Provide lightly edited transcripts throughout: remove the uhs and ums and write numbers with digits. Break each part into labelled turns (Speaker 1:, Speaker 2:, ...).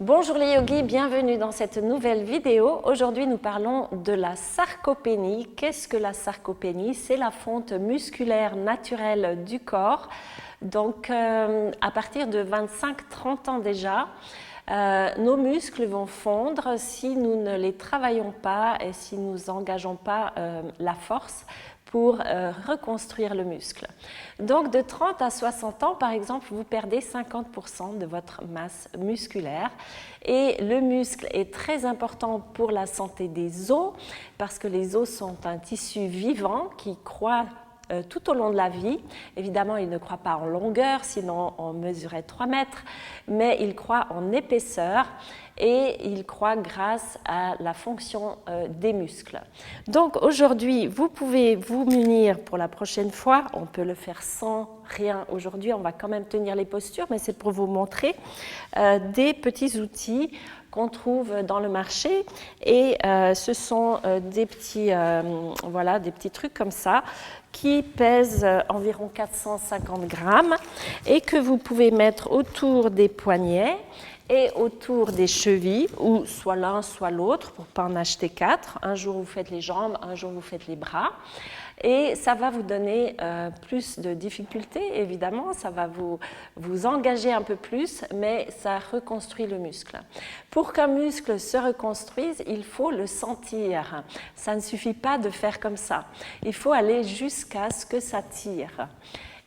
Speaker 1: Bonjour les yogis, bienvenue dans cette nouvelle vidéo. Aujourd'hui, nous parlons de la sarcopénie. Qu'est-ce que la sarcopénie? C'est la fonte musculaire naturelle du corps. Donc, à partir de 25-30 ans déjà, nos muscles vont fondre si nous ne les travaillons pas et si nous n'engageons pas la force pour reconstruire le muscle. Donc de 30 à 60 ans, par exemple, vous perdez 50% de votre masse musculaire. Et le muscle est très important pour la santé des os, parce que les os sont un tissu vivant qui croît tout au long de la vie. Évidemment, il ne croît pas en longueur, sinon on mesurait 3 mètres, mais il croît en épaisseur et il croît grâce à la fonction des muscles. Donc aujourd'hui, vous pouvez vous munir pour la prochaine fois, on peut le faire sans rien aujourd'hui, on va quand même tenir les postures, mais c'est pour vous montrer des petits outils qu'on trouve dans le marché et ce sont des petits trucs comme ça qui pèsent environ 450 grammes et que vous pouvez mettre autour des poignets et autour des chevilles, ou soit l'un, soit l'autre, pour ne pas en acheter 4. Un jour, vous faites les jambes, un jour, vous faites les bras. Et ça va vous donner plus de difficultés, évidemment, ça va vous engager un peu plus, mais ça reconstruit le muscle. Pour qu'un muscle se reconstruise, il faut le sentir. Ça ne suffit pas de faire comme ça. Il faut aller jusqu'à ce que ça tire.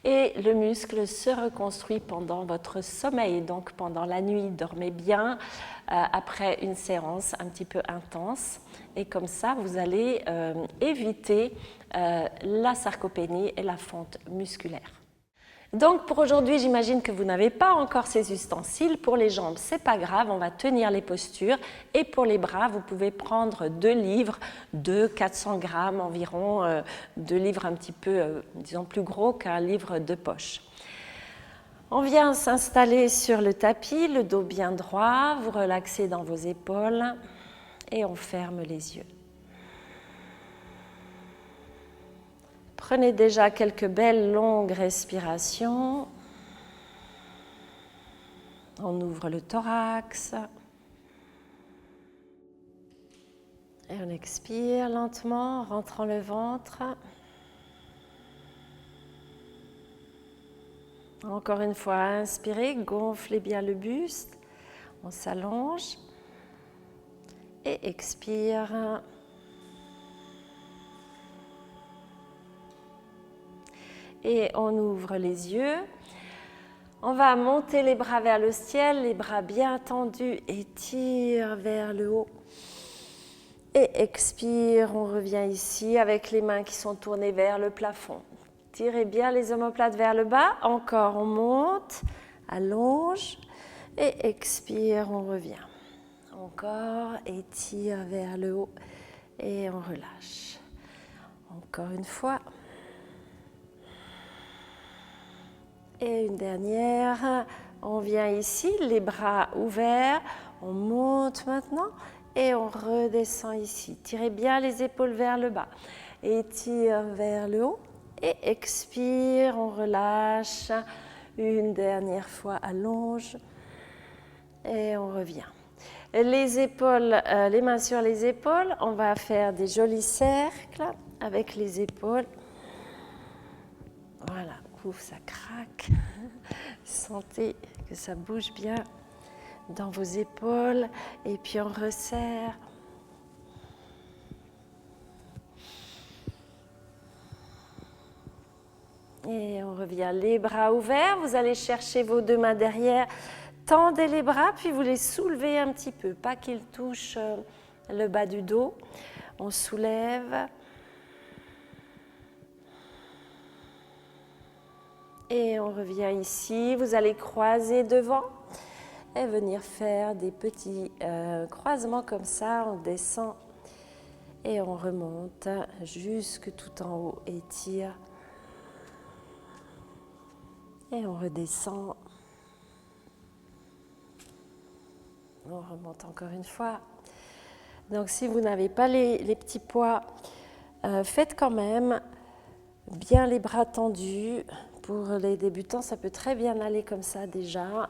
Speaker 1: Et le muscle se reconstruit pendant votre sommeil, donc pendant la nuit. Dormez bien après une séance un petit peu intense. Et comme ça, vous allez éviter la sarcopénie et la fonte musculaire. Donc pour aujourd'hui, j'imagine que vous n'avez pas encore ces ustensiles. Pour les jambes, c'est pas grave, on va tenir les postures. Et pour les bras, vous pouvez prendre 2 livres de 400 grammes environ, 2 livres un petit peu, disons, plus gros qu'un livre de poche. On vient s'installer sur le tapis, le dos bien droit, vous relaxez dans vos épaules et on ferme les yeux. Prenez déjà quelques belles longues respirations. On ouvre le thorax. Et on expire lentement, en rentrant le ventre. Encore une fois, inspirez, gonflez bien le buste. On s'allonge. Et expire. Et on ouvre les yeux. On va monter les bras vers le ciel, les bras bien tendus, étire vers le haut. Et expire, on revient ici avec les mains qui sont tournées vers le plafond. Tirez bien les omoplates vers le bas. Encore, on monte, allonge. Et expire, on revient. Encore, étire vers le haut. Et on relâche. Encore une fois. Et une dernière, on vient ici, les bras ouverts, on monte maintenant et on redescend ici. Tirez bien les épaules vers le bas, étire vers le haut et expire, on relâche. Une dernière fois, allonge et on revient. Les épaules, les mains sur les épaules, on va faire des jolis cercles avec les épaules. Voilà. Ouf, ça craque. Sentez que ça bouge bien dans vos épaules et puis on resserre. Et on revient les bras ouverts. Vous allez chercher vos 2 mains derrière. Tendez les bras puis vous les soulevez un petit peu, pas qu'ils touchent le bas du dos. On soulève. Et on revient ici, vous allez croiser devant et venir faire des petits croisements comme ça, on descend et on remonte jusque tout en haut, étire et on redescend, on remonte encore une fois. Donc si vous n'avez pas les petits poids, faites quand même bien les bras tendus. Pour les débutants, ça peut très bien aller comme ça déjà.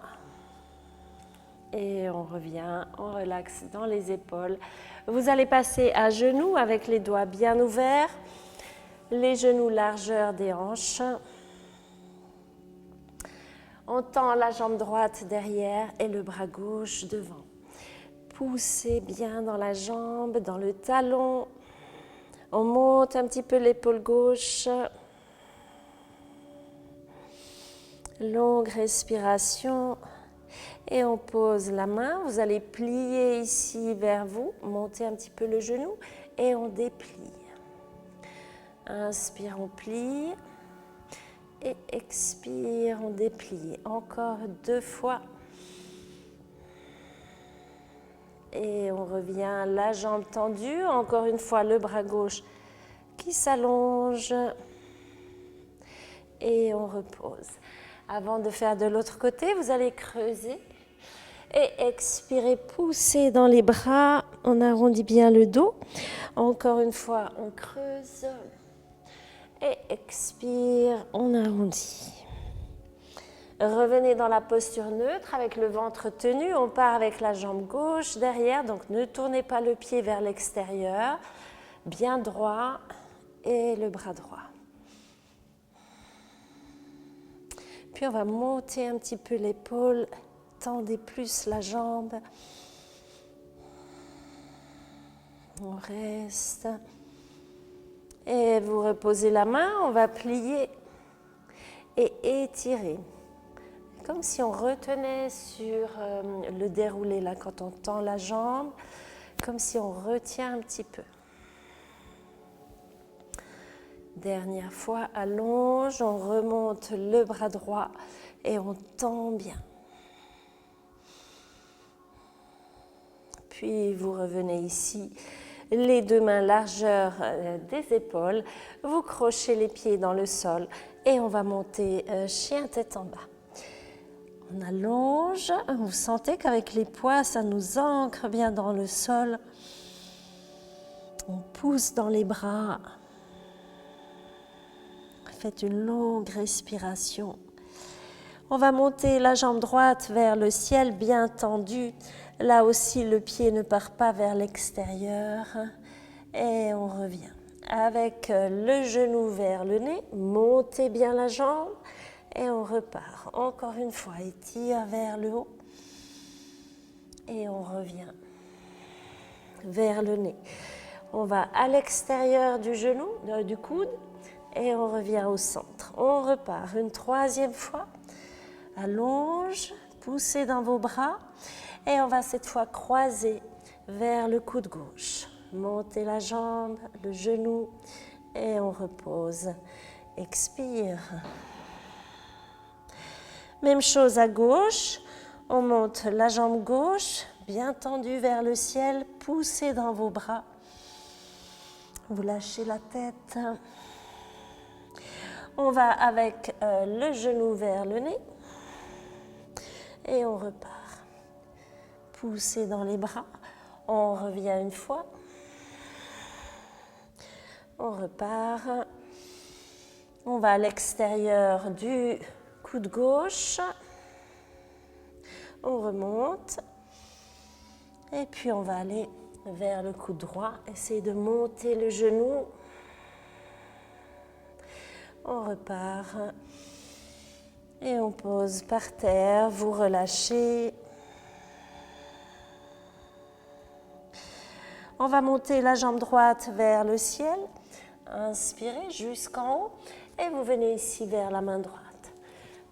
Speaker 1: Et on revient, on relaxe dans les épaules. Vous allez passer à genoux avec les doigts bien ouverts, les genoux largeur des hanches. On tend la jambe droite derrière et le bras gauche devant. Poussez bien dans la jambe, dans le talon. On monte un petit peu l'épaule gauche. Longue respiration. Et on pose la main. Vous allez plier ici vers vous, monter un petit peu le genou et on déplie. Inspire, on plie. Et expire, on déplie. Encore 2 fois. Et on revient, la jambe tendue. Encore une fois, le bras gauche qui s'allonge. Et on repose. Avant de faire de l'autre côté, vous allez creuser. Et expirez, poussez dans les bras. On arrondit bien le dos. Encore une fois, on creuse. Et expire, on arrondit. Revenez dans la posture neutre avec le ventre tenu. On part avec la jambe gauche derrière, donc ne tournez pas le pied vers l'extérieur. Bien droit et le bras droit. Puis on va monter un petit peu l'épaule, tendez plus la jambe. On reste. Et vous reposez la main, on va plier et étirer. Comme si on retenait sur le déroulé, là, quand on tend la jambe, comme si on retient un petit peu. Dernière fois, allonge, on remonte le bras droit et on tend bien. Puis vous revenez ici. Les 2 mains largeur des épaules, vous crochez les pieds dans le sol et on va monter chien tête en bas. On allonge, vous sentez qu'avec les poids, ça nous ancre bien dans le sol. On pousse dans les bras. Faites une longue respiration. On va monter la jambe droite vers le ciel bien tendue. Là aussi, le pied ne part pas vers l'extérieur. Et on revient. Avec le genou vers le nez, montez bien la jambe. Et on repart. Encore une fois, étire vers le haut. Et on revient vers le nez. On va à l'extérieur du genou, du coude. Et on revient au centre. On repart une 3e fois. Allonge, poussez dans vos bras. Et on va cette fois croiser vers le coude gauche. Montez la jambe, le genou. Et on repose. Expire. Même chose à gauche. On monte la jambe gauche, bien tendue vers le ciel. Poussez dans vos bras. Vous lâchez la tête. On va avec le genou vers le nez et on repart. Poussez dans les bras, on revient une fois, on repart. On va à l'extérieur du coude gauche, on remonte et puis on va aller vers le coude droit, essayez de monter le genou. On repart et on pose par terre, vous relâchez. On va monter la jambe droite vers le ciel, inspirez jusqu'en haut et vous venez ici vers la main droite.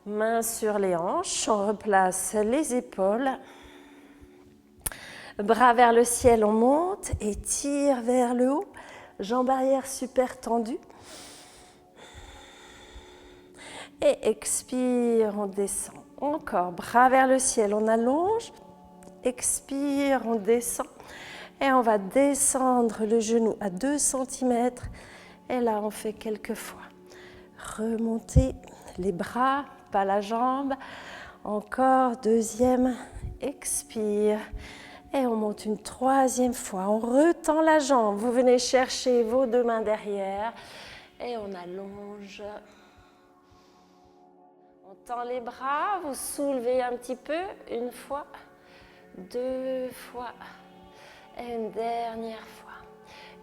Speaker 1: Main sur les hanches, on replace les épaules. Bras vers le ciel, on monte et tire vers le haut. Jambe arrière super tendue. Et expire, on descend. Encore, bras vers le ciel, on allonge. Expire, on descend. Et on va descendre le genou à 2 cm. Et là, on fait quelques fois. Remontez les bras, pas la jambe. Encore, 2e, expire. Et on monte une 3e fois. On retend la jambe. Vous venez chercher vos 2 mains derrière. Et on allonge. On tend les bras, vous soulevez un petit peu, une fois, 2 fois et une dernière fois.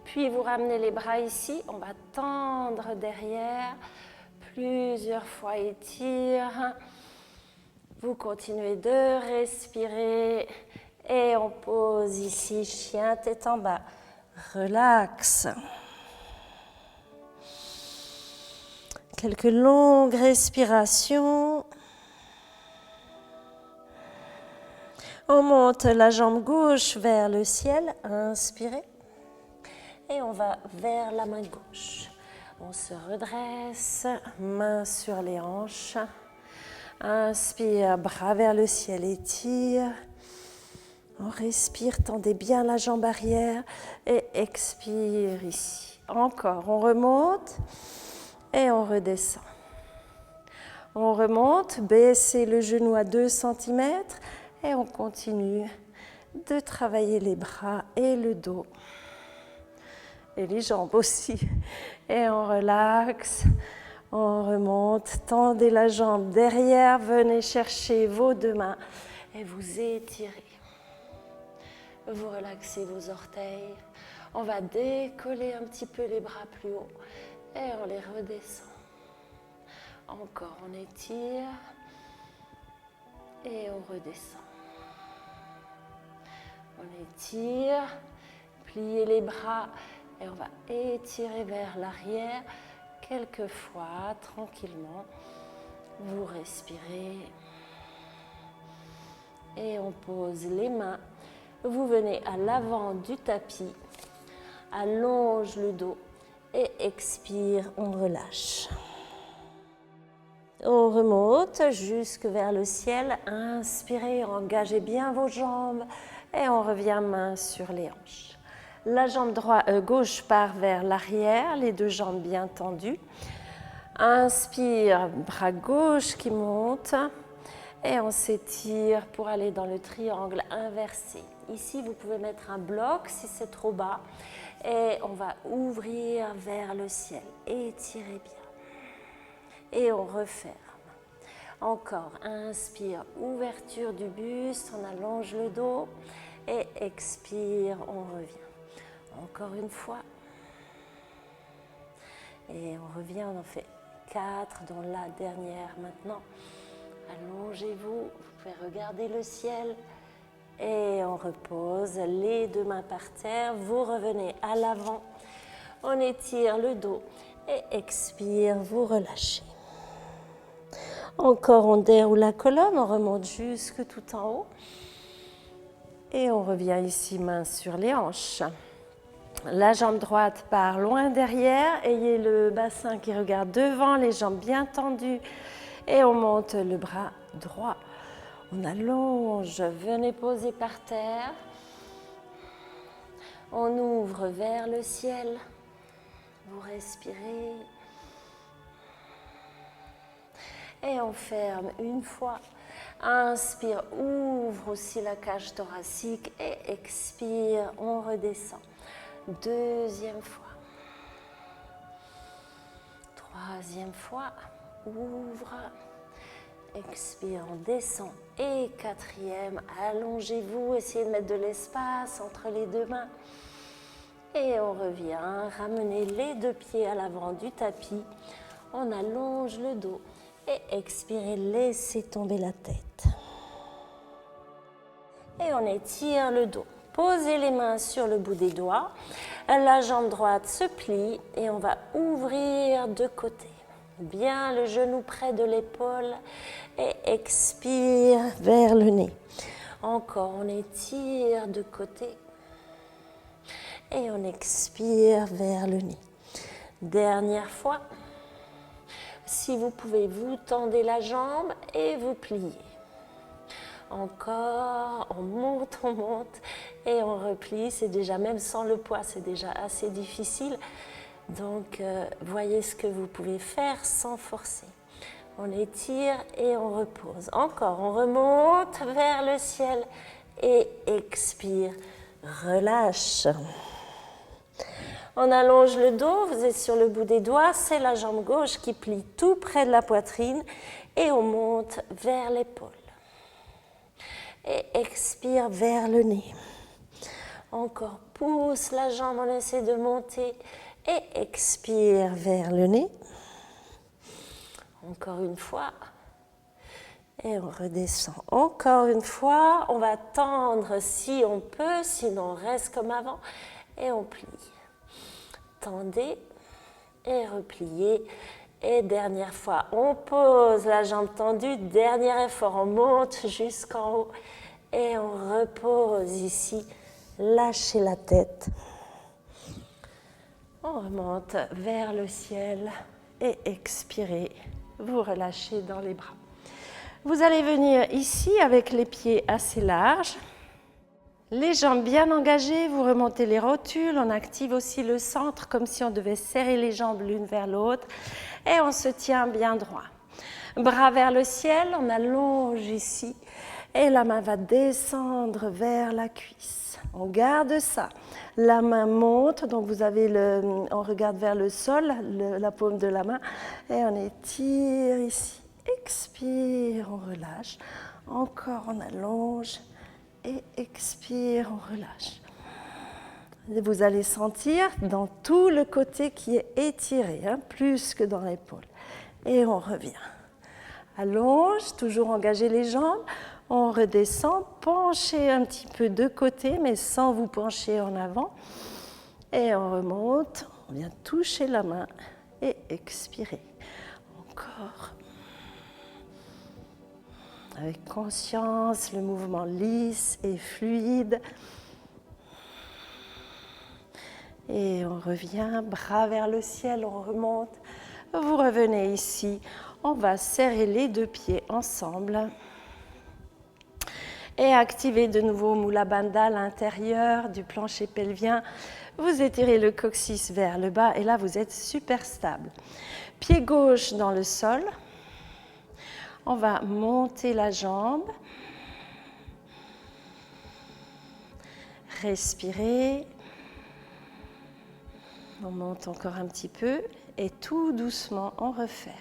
Speaker 1: Puis vous ramenez les bras ici, on va tendre derrière, plusieurs fois étire. Vous continuez de respirer et on pose ici, chien tête en bas. Relax. Quelques longues respirations. On monte la jambe gauche vers le ciel, inspirez. Et on va vers la main gauche. On se redresse, main sur les hanches. Inspire, bras vers le ciel, étire. On respire, tendez bien la jambe arrière et expire ici. Encore, on remonte et on redescend. On remonte, baissez le genou à 2 cm et on continue de travailler les bras et le dos. Et les jambes aussi. Et on relaxe, on remonte, tendez la jambe derrière, venez chercher vos 2 mains et vous étirez. Vous relaxez vos orteils. On va décoller un petit peu les bras plus haut et on les redescend. Encore, on étire et on redescend. On étire, pliez les bras. Et on va étirer vers l'arrière quelques fois, tranquillement. Vous respirez. Et on pose les mains. Vous venez à l'avant du tapis. Allonge le dos. Et expire, on relâche. On remonte jusque vers le ciel. Inspirez, engagez bien vos jambes. Et on revient main sur les hanches. La jambe gauche part vers l'arrière, les 2 jambes bien tendues. Inspire, bras gauche qui monte. Et on s'étire pour aller dans le triangle inversé. Ici, vous pouvez mettre un bloc si c'est trop bas. Et on va ouvrir vers le ciel. Étirez bien. Et on referme. Encore, inspire, ouverture du buste, on allonge le dos. Et expire, on revient. Encore une fois. Et on revient, on en fait 4 dans la dernière maintenant. Allongez-vous, vous pouvez regarder le ciel. Et on repose les 2 mains par terre. Vous revenez à l'avant. On étire le dos et expire, vous relâchez. Encore, on déroule la colonne, on remonte jusque tout en haut. Et on revient ici, main sur les hanches. La jambe droite part loin derrière, ayez le bassin qui regarde devant, les jambes bien tendues et on monte le bras droit. On allonge, venez poser par terre. On ouvre vers le ciel, vous respirez. Et on ferme une fois. Inspire, ouvre aussi la cage thoracique et expire, on redescend. 2e fois. 3e fois, ouvre, expire, on descend. Et 4e, allongez-vous, essayez de mettre de l'espace entre les 2 mains. Et on revient, ramenez les 2 pieds à l'avant du tapis. On allonge le dos et expirez, laissez tomber la tête. Et on étire le dos. Posez les mains sur le bout des doigts. La jambe droite se plie et on va ouvrir de côté. Bien le genou près de l'épaule et expire vers le nez. Encore, on étire de côté et on expire vers le nez. Dernière fois. Si vous pouvez, vous tendez la jambe et vous pliez. Encore, on monte et on replie. C'est déjà, même sans le poids, c'est déjà assez difficile. Donc, voyez ce que vous pouvez faire sans forcer. On étire et on repose. Encore, on remonte vers le ciel et expire. Relâche. On allonge le dos, vous êtes sur le bout des doigts, c'est la jambe gauche qui plie tout près de la poitrine et on monte vers l'épaule. Et expire vers le nez. Encore, pousse la jambe, on essaie de monter. Et expire vers le nez. Encore une fois. Et on redescend. Encore une fois. On va tendre si on peut, sinon on reste comme avant. Et on plie. Tendez et repliez. Et dernière fois, on pose la jambe tendue. Dernier effort, on monte jusqu'en haut. Et on repose ici. Lâchez la tête. On remonte vers le ciel et expirez. Vous relâchez dans les bras. Vous allez venir ici avec les pieds assez larges. Les jambes bien engagées, vous remontez les rotules. On active aussi le centre comme si on devait serrer les jambes l'une vers l'autre. Et on se tient bien droit. Bras vers le ciel, on allonge ici. Et la main va descendre vers la cuisse. On garde ça. La main monte, donc vous avez on regarde vers le sol, la paume de la main, et on étire ici. Expire, on relâche. Encore, on allonge. Et expire, on relâche. Et vous allez sentir dans tout le côté qui est étiré, plus que dans l'épaule. Et on revient. Allonge, toujours engager les jambes. On redescend, penchez un petit peu de côté, mais sans vous pencher en avant. Et on remonte, on vient toucher la main et expirer. Encore. Avec conscience, le mouvement lisse et fluide. Et on revient, bras vers le ciel, on remonte. Vous revenez ici, on va serrer les deux pieds ensemble. Et activez de nouveau Mula Bandha à l'intérieur du plancher pelvien. Vous étirez le coccyx vers le bas et là vous êtes super stable. Pied gauche dans le sol. On va monter la jambe. Respirez. On monte encore un petit peu et tout doucement on referme.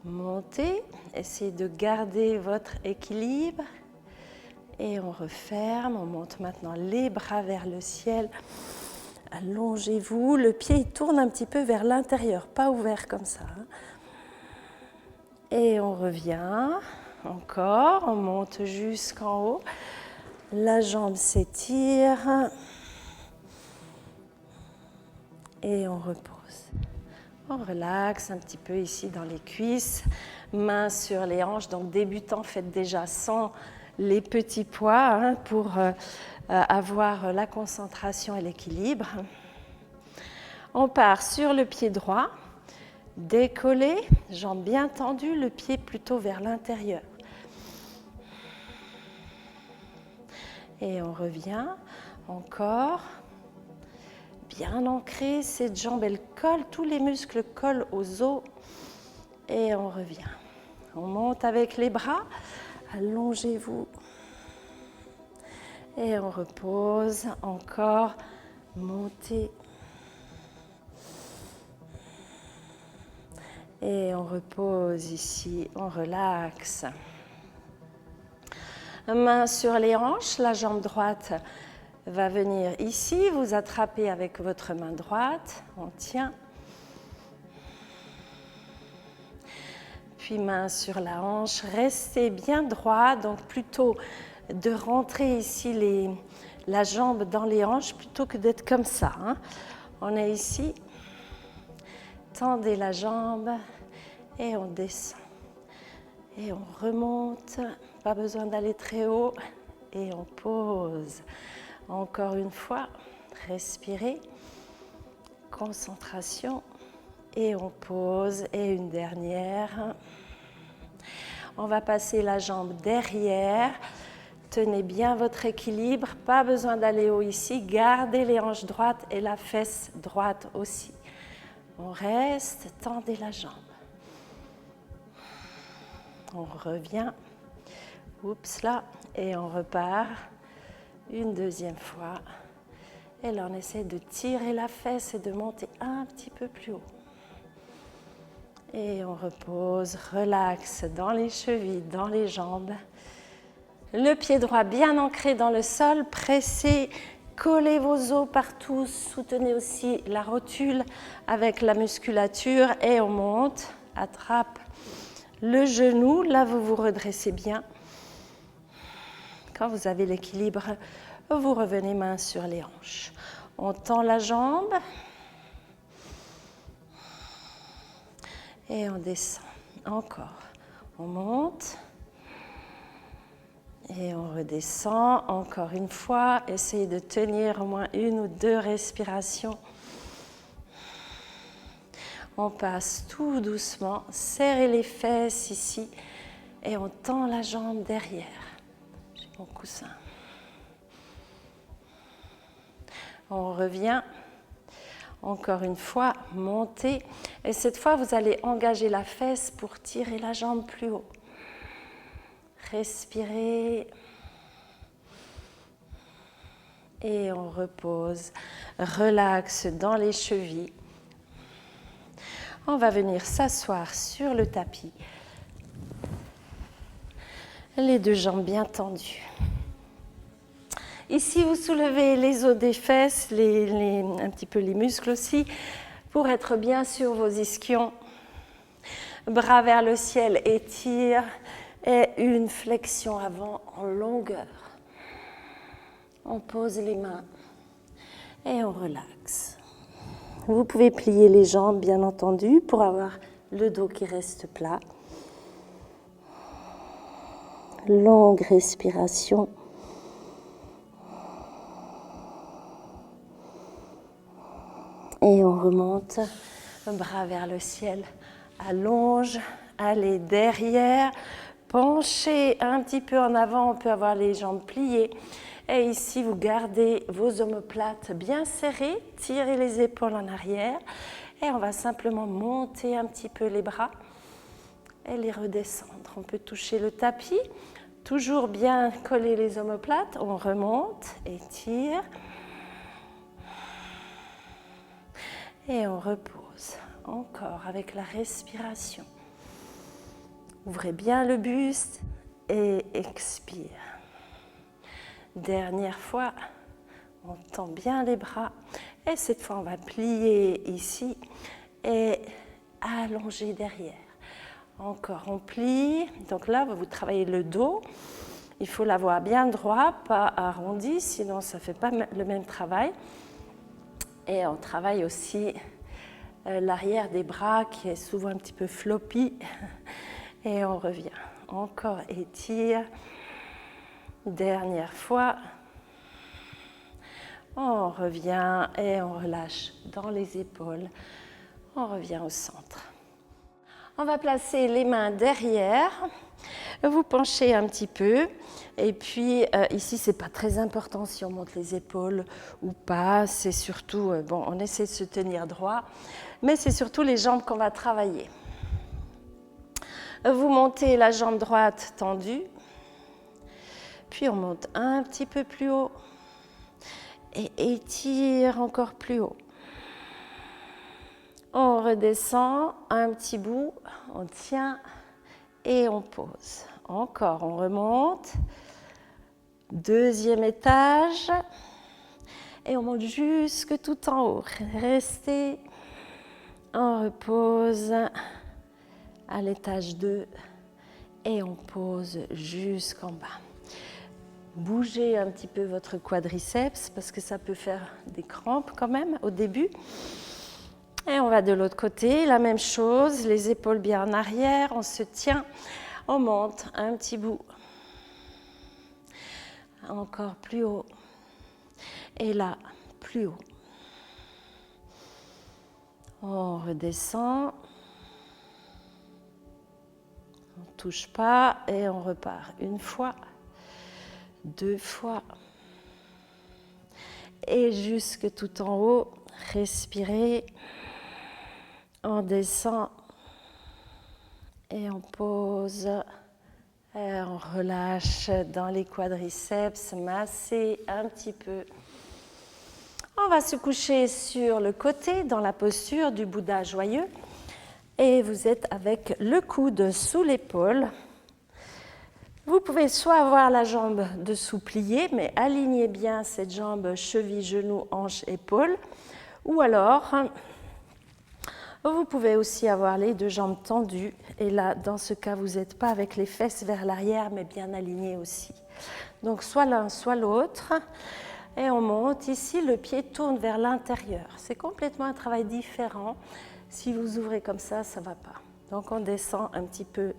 Speaker 1: Montez, essayez de garder votre équilibre. Et on referme, on monte maintenant les bras vers le ciel. Allongez-vous, le pied il tourne un petit peu vers l'intérieur, pas ouvert comme ça. Et on revient, encore, on monte jusqu'en haut. La jambe s'étire. Et on repose. On relaxe un petit peu ici dans les cuisses, mains sur les hanches. Donc débutant, faites déjà sans les petits poids pour avoir la concentration et l'équilibre. On part sur le pied droit, décollé, jambes bien tendues, le pied plutôt vers l'intérieur. Et on revient, encore, bien ancré, cette jambe elle colle, tous les muscles collent aux os. Et on revient. On monte avec les bras. Allongez-vous et on repose, encore, montez et on repose ici, on relaxe. Main sur les hanches, la jambe droite va venir ici, vous attrapez avec votre main droite, on tient. Puis main sur la hanche, restez bien droit, donc plutôt de rentrer ici la jambe dans les hanches plutôt que d'être comme ça. On est ici, tendez la jambe et on descend. Et on remonte, pas besoin d'aller très haut et on pose. Encore une fois, respirez, concentration. Et on pose, et une dernière. On va passer la jambe derrière. Tenez bien votre équilibre, pas besoin d'aller haut ici. Gardez les hanches droites et la fesse droite aussi. On reste, tendez la jambe. On revient. Oups là, et on repart. Une deuxième fois. Et là, on essaie de tirer la fesse et de monter un petit peu plus haut. Et on repose, relaxe dans les chevilles, dans les jambes. Le pied droit bien ancré dans le sol, pressez, collez vos os partout, soutenez aussi la rotule avec la musculature et on monte, attrape le genou, là vous vous redressez bien. Quand vous avez l'équilibre, vous revenez main sur les hanches. On tend la jambe et on descend. Encore, on monte. Et on redescend encore une fois. Essayez de tenir au moins 1 ou 2 respirations. On passe tout doucement. Serrez les fesses ici. Et on tend la jambe derrière. J'ai mon coussin. On revient. Encore une fois, montez. Et cette fois, vous allez engager la fesse pour tirer la jambe plus haut. Respirez et on repose, relaxe dans les chevilles. On va venir s'asseoir sur le tapis, les 2 jambes bien tendues. Ici, vous soulevez les os des fesses, un petit peu les muscles aussi, pour être bien sur vos ischions. Bras vers le ciel, étire. Et une flexion avant en longueur. On pose les mains et on relaxe. Vous pouvez plier les jambes, bien entendu, pour avoir le dos qui reste plat. Longue respiration. Et on remonte, bras vers le ciel, allonge, allez derrière. Penchez un petit peu en avant, on peut avoir les jambes pliées. Et ici, vous gardez vos omoplates bien serrées, tirez les épaules en arrière. Et on va simplement monter un petit peu les bras et les redescendre. On peut toucher le tapis, toujours bien coller les omoplates. On remonte, étire. Et on repose. Encore avec la respiration. Ouvrez bien le buste et expire. Dernière fois, on tend bien les bras. Et cette fois, on va plier ici et allonger derrière. Encore, on plie. Donc là, vous travaillez le dos. Il faut l'avoir bien droit, pas arrondi, sinon ça ne fait pas le même travail. Et on travaille aussi l'arrière des bras qui est souvent un petit peu floppy. Et on revient. Encore, étire. Dernière fois. On revient et on relâche dans les épaules. On revient au centre. On va placer les mains derrière. Vous penchez un petit peu. Et puis ici, ce n'est pas très important si on monte les épaules ou pas. C'est surtout, on essaie de se tenir droit. Mais c'est surtout les jambes qu'on va travailler. Vous montez la jambe droite tendue, puis on monte un petit peu plus haut et étire encore plus haut. On redescend un petit bout, on tient et on pose. Encore, on remonte, 2e étage et on monte jusque tout en haut. Restez, on repose à l'étage 2 et on pose jusqu'en bas. Bougez un petit peu votre quadriceps parce que ça peut faire des crampes quand même au début. Et on va de l'autre côté, la même chose, les épaules bien en arrière, on se tient, on monte un petit bout. Encore plus haut. Et là, plus haut. On redescend. On ne touche pas et on repart 1 fois, 2 fois. Et jusque tout en haut, respirez. On descend et on pose. Et on relâche dans les quadriceps, massez un petit peu. On va se coucher sur le côté dans la posture du Bouddha joyeux. Et vous êtes avec le coude sous l'épaule. Vous pouvez soit avoir la jambe dessous pliée, mais alignez bien cette jambe cheville, genou, hanche, épaule. Ou alors, vous pouvez aussi avoir les deux jambes tendues. Et là, dans ce cas, vous n'êtes pas avec les fesses vers l'arrière, mais bien alignées aussi. Donc, soit l'un, soit l'autre. Et on monte. Ici, le pied tourne vers l'intérieur. C'est complètement un travail différent. Si vous ouvrez comme ça ne va pas. Donc, on descend un petit peu.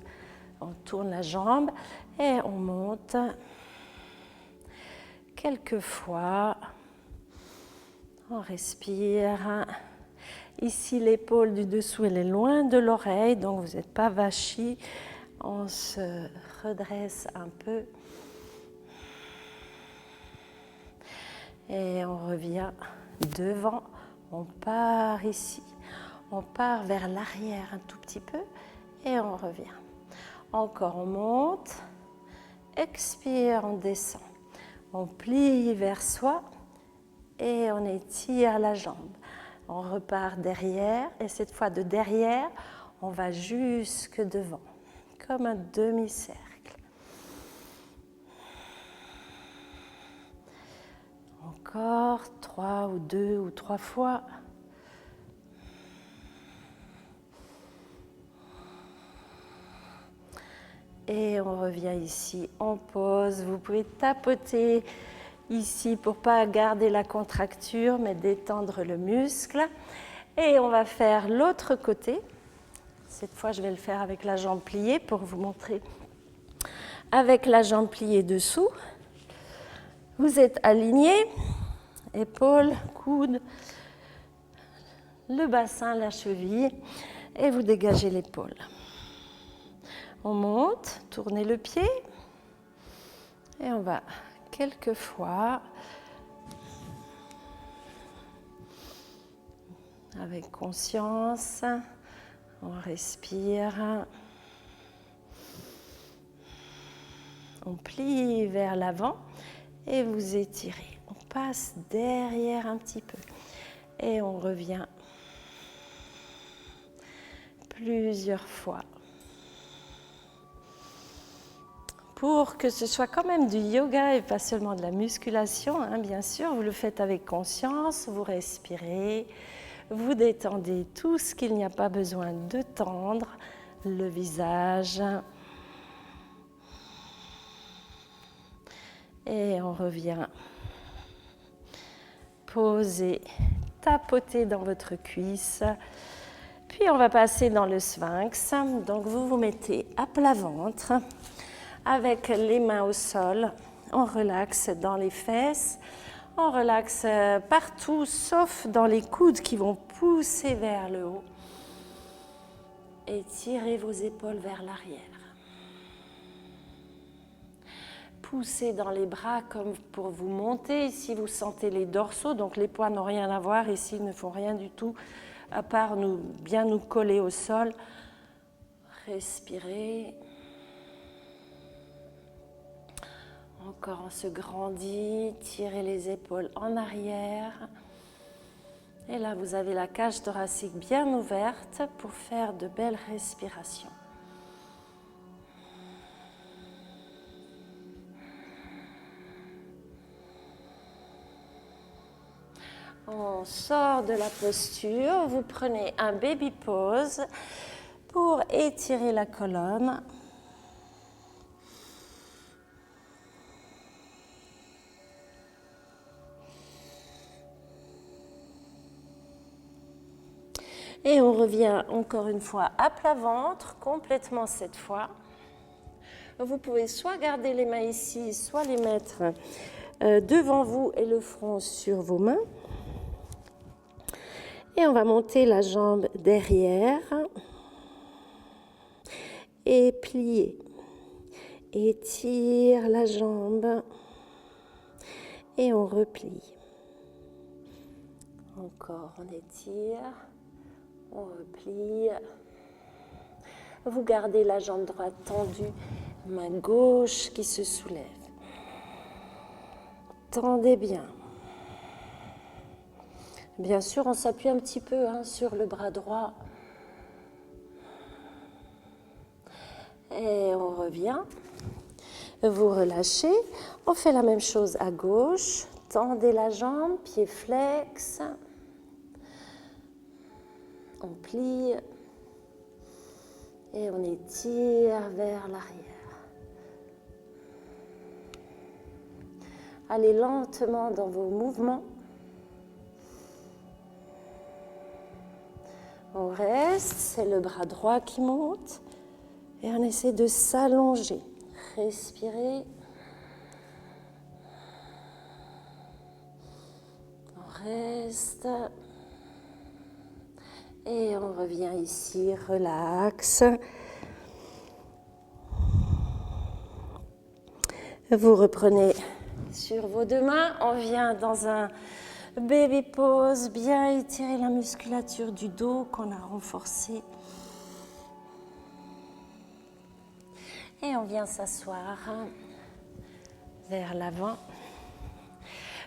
Speaker 1: On tourne la jambe et on monte quelques fois. On respire. Ici, l'épaule du dessous, elle est loin de l'oreille, donc vous n'êtes pas vachi. On se redresse un peu. Et on revient devant. On part ici. On part vers l'arrière un tout petit peu et on revient. Encore, on monte. Expire, on descend. On plie vers soi et on étire la jambe. On repart derrière et cette fois de derrière, on va jusque devant, comme un demi-cercle. Encore 3 ou 2 ou 3 fois. Et on revient ici, on pose. Vous pouvez tapoter ici pour ne pas garder la contracture, mais détendre le muscle. Et on va faire l'autre côté. Cette fois, je vais le faire avec la jambe pliée pour vous montrer. Avec la jambe pliée dessous, vous êtes aligné, épaules, coudes, le bassin, la cheville, et vous dégagez l'épaule. On monte, tournez le pied, et on va quelques fois, avec conscience, on respire, on plie vers l'avant et vous étirez. On passe derrière un petit peu et on revient plusieurs fois. Pour que ce soit quand même du yoga et pas seulement de la musculation, hein, bien sûr, vous le faites avec conscience, vous respirez, vous détendez tout ce qu'il n'y a pas besoin de tendre, le visage. Et on revient poser, tapoter dans votre cuisse. Puis on va passer dans le sphinx. Donc vous vous mettez à plat ventre. Avec les mains au sol, on relaxe dans les fesses, on relaxe partout sauf dans les coudes qui vont pousser vers le haut. Étirez vos épaules vers l'arrière. Poussez dans les bras comme pour vous monter. Ici, vous sentez les dorsaux, donc les poids n'ont rien à voir. Ici, ils ne font rien du tout, à part bien nous coller au sol. Respirez. Encore, on se grandit, tirez les épaules en arrière. Et là, vous avez la cage thoracique bien ouverte pour faire de belles respirations. On sort de la posture, vous prenez un baby pose pour étirer la colonne. Et on revient encore une fois à plat ventre, complètement cette fois. Vous pouvez soit garder les mains ici, soit les mettre devant vous et le front sur vos mains. Et on va monter la jambe derrière et plier. Étire la jambe et on replie. Encore, on étire. On replie. Vous gardez la jambe droite tendue, main gauche qui se soulève. Tendez bien. Bien sûr, on s'appuie un petit peu sur le bras droit. Et on revient. Vous relâchez. On fait la même chose à gauche. Tendez la jambe, pied flex. On plie et on étire vers l'arrière. Allez lentement dans vos mouvements. On reste, c'est le bras droit qui monte et on essaie de s'allonger. Respirez. On reste. Et on revient ici, relax. Vous reprenez sur vos deux mains. On vient dans un baby pose, bien étirer la musculature du dos qu'on a renforcée. Et on vient s'asseoir vers l'avant.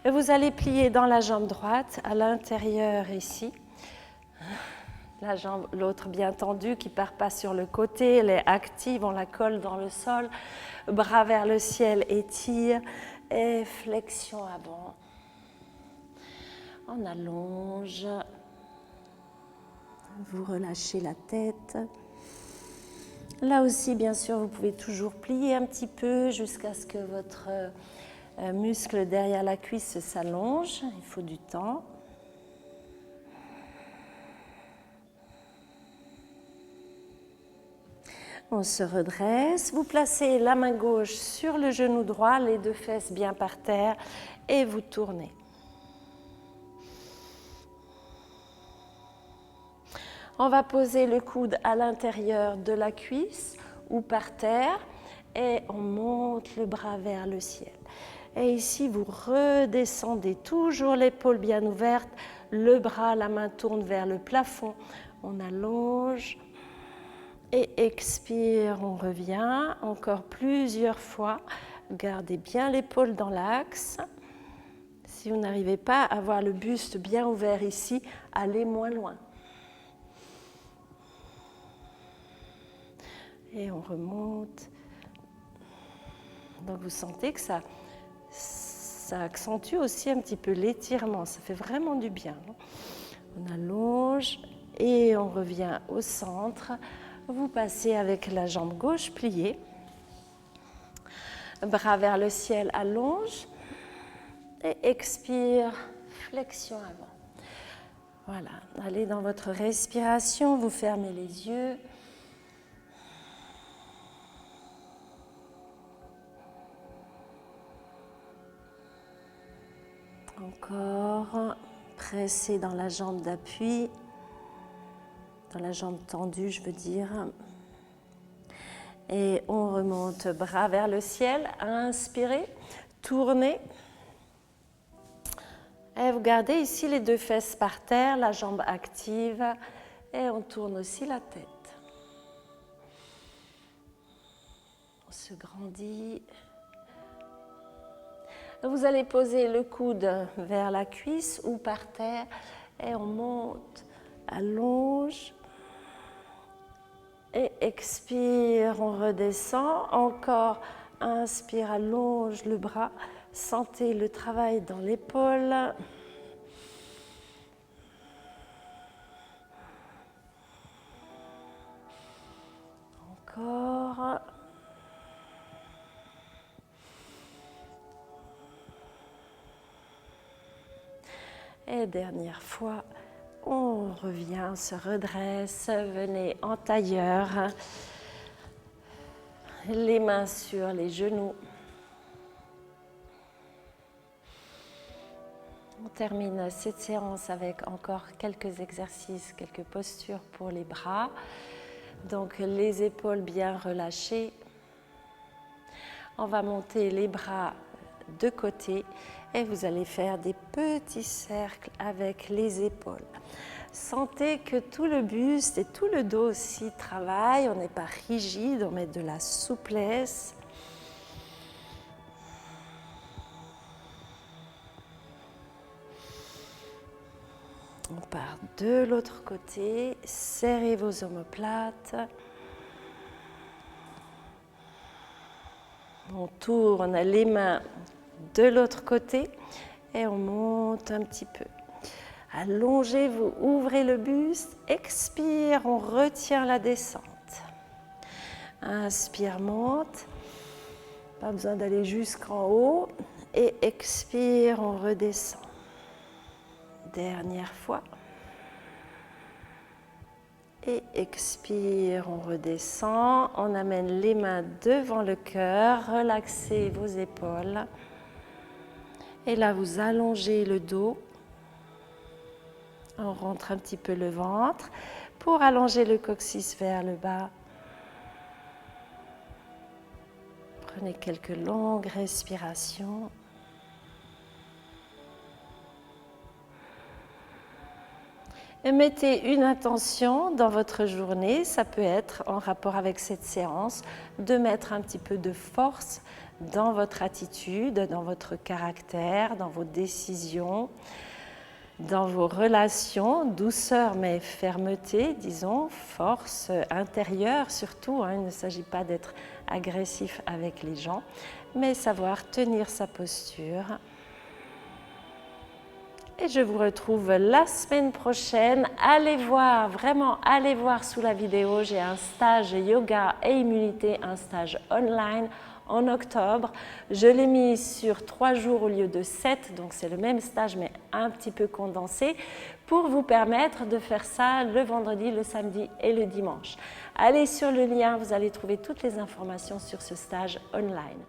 Speaker 1: Vous allez plier dans la jambe droite, à l'intérieur ici. La jambe, l'autre bien tendue, qui ne part pas sur le côté, elle est active, on la colle dans le sol. Bras vers le ciel, étire et flexion avant. On allonge. Vous relâchez la tête. Là aussi, bien sûr, vous pouvez toujours plier un petit peu jusqu'à ce que votre muscle derrière la cuisse s'allonge. Il faut du temps. On se redresse. Vous placez la main gauche sur le genou droit, les deux fesses bien par terre et vous tournez. On va poser le coude à l'intérieur de la cuisse ou par terre et on monte le bras vers le ciel. Et ici, vous redescendez, toujours l'épaule bien ouverte, le bras, la main tourne vers le plafond. On allonge et expire, on revient encore plusieurs fois. Gardez bien l'épaule dans l'axe. Si vous n'arrivez pas à avoir le buste bien ouvert ici, allez moins loin. Et on remonte. Donc vous sentez que ça accentue aussi un petit peu l'étirement. Ça fait vraiment du bien. On allonge et on revient au centre. Vous passez avec la jambe gauche pliée. Bras vers le ciel, allonge. Et expire, flexion avant. Voilà, allez dans votre respiration, vous fermez les yeux. Encore, pressez dans la jambe d'appui, dans la jambe tendue, je veux dire. Et on remonte, bras vers le ciel, inspirez, tournez. Et vous gardez ici les deux fesses par terre, la jambe active, et on tourne aussi la tête. On se grandit. Vous allez poser le coude vers la cuisse ou par terre et on monte, allonge et expire, on redescend. Encore, inspire, allonge le bras, sentez le travail dans l'épaule. Encore. Et dernière fois, on revient, on se redresse, venez en tailleur, les mains sur les genoux. On termine cette séance avec encore quelques exercices, quelques postures pour les bras. Donc les épaules bien relâchées. On va monter les bras de côté et vous allez faire des petits cercles avec les épaules. Sentez que tout le buste et tout le dos aussi travaillent, on n'est pas rigide, on met de la souplesse. On part de l'autre côté, serrez vos omoplates. On tourne les mains de l'autre côté et on monte un petit peu. Allongez-vous, ouvrez le buste, expire, on retient la descente. Inspire, monte, pas besoin d'aller jusqu'en haut. Et expire, on redescend. Dernière fois. Et expire, on redescend. On amène les mains devant le cœur, relaxez vos épaules. Et là, vous allongez le dos. On rentre un petit peu le ventre pour allonger le coccyx vers le bas. Prenez quelques longues respirations. Et mettez une intention dans votre journée, ça peut être en rapport avec cette séance, de mettre un petit peu de force dans votre attitude, dans votre caractère, dans vos décisions, dans vos relations, douceur mais fermeté, disons, force intérieure surtout, hein, il ne s'agit pas d'être agressif avec les gens, mais savoir tenir sa posture. Et je vous retrouve la semaine prochaine. Allez voir, vraiment allez voir sous la vidéo, j'ai un stage yoga et immunité, un stage online en octobre. Je l'ai mis sur 3 jours au lieu de 7, donc c'est le même stage mais un petit peu condensé pour vous permettre de faire ça le vendredi, le samedi et le dimanche. Allez sur le lien, vous allez trouver toutes les informations sur ce stage online.